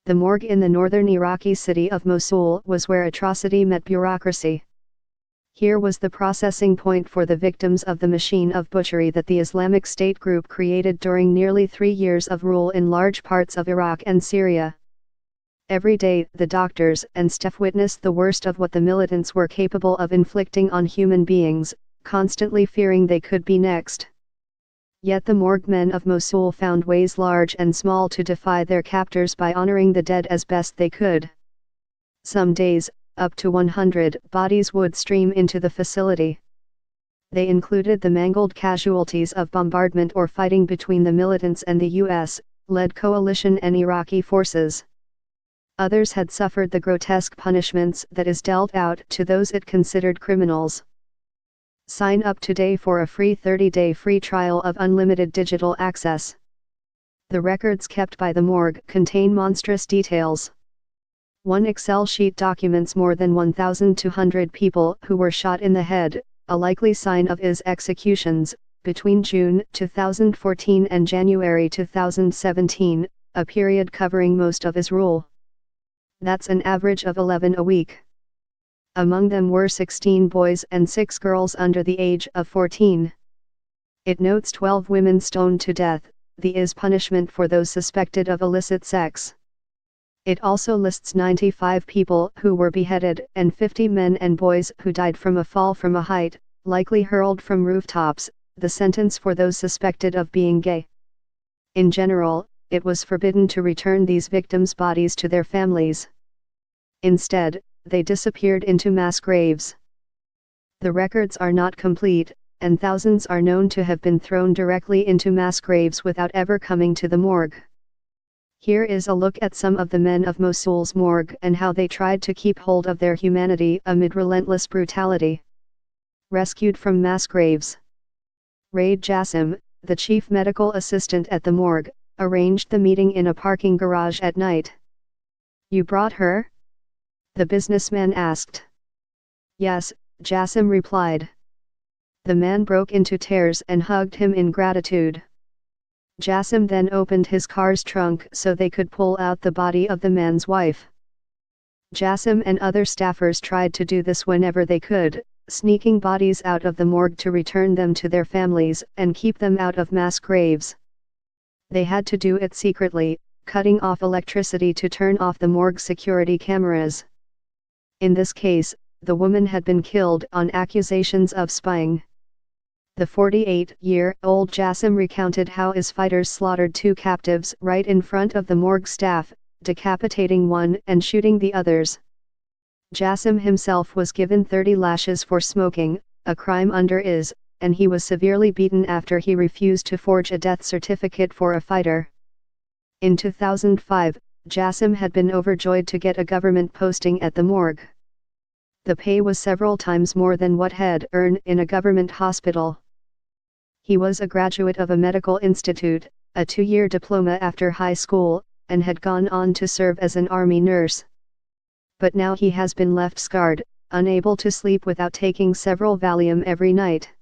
The morgue in the northern Iraqi city of Mosul was where atrocity met bureaucracy. Here was the processing point for the victims of the machine of butchery that the Islamic State group created during nearly 3 years of rule in large parts of Iraq and Syria. Every day, the doctors and staff witnessed the worst of what the militants were capable of inflicting on human beings, constantly fearing they could be next. Yet the morgue men of Mosul found ways large and small to defy their captors by honoring the dead as best they could. Some days, up to 100 bodies would stream into the facility. They included the mangled casualties of bombardment or fighting between the militants and the U.S.-led coalition and Iraqi forces. Others had suffered the grotesque punishments that is dealt out to those it considered criminals. Sign up today for a free 30-day free trial of unlimited digital access. The records kept by the morgue contain monstrous details. One Excel sheet documents more than 1,200 people who were shot in the head, a likely sign of his executions, between June 2014 and January 2017, a period covering most of his rule. That's an average of 11 a week. Among them were 16 boys and 6 girls under the age of 14. It notes 12 women stoned to death, the punishment for those suspected of illicit sex. It also lists 95 people who were beheaded and 50 men and boys who died from a fall from a height, likely hurled from rooftops, the sentence for those suspected of being gay. In general, it was forbidden to return these victims' bodies to their families. Instead, they disappeared into mass graves. The records are not complete, and thousands are known to have been thrown directly into mass graves without ever coming to the morgue. Here is a look at some of the men of Mosul's morgue and how they tried to keep hold of their humanity amid relentless brutality. Rescued from mass graves. Raid Jassim, the chief medical assistant at the morgue, arranged the meeting in a parking garage at night. "You brought her?" the businessman asked. "Yes," Jassim replied. The man broke into tears and hugged him in gratitude. Jassim then opened his car's trunk so they could pull out the body of the man's wife. Jassim and other staffers tried to do this whenever they could, sneaking bodies out of the morgue to return them to their families and keep them out of mass graves. They had to do it secretly, cutting off electricity to turn off the morgue security cameras. In this case, the woman had been killed on accusations of spying. The 48-year-old Jassim recounted how his fighters slaughtered 2 captives right in front of the morgue staff, decapitating one and shooting the others. Jassim himself was given 30 lashes for smoking, a crime under IS, and he was severely beaten after he refused to forge a death certificate for a fighter. In 2005, Jassim had been overjoyed to get a government posting at the morgue. The pay was several times more than what he'd earned in a government hospital. He was a graduate of a medical institute, a 2-year diploma after high school, and had gone on to serve as an army nurse. But now he has been left scarred, unable to sleep without taking several Valium every night.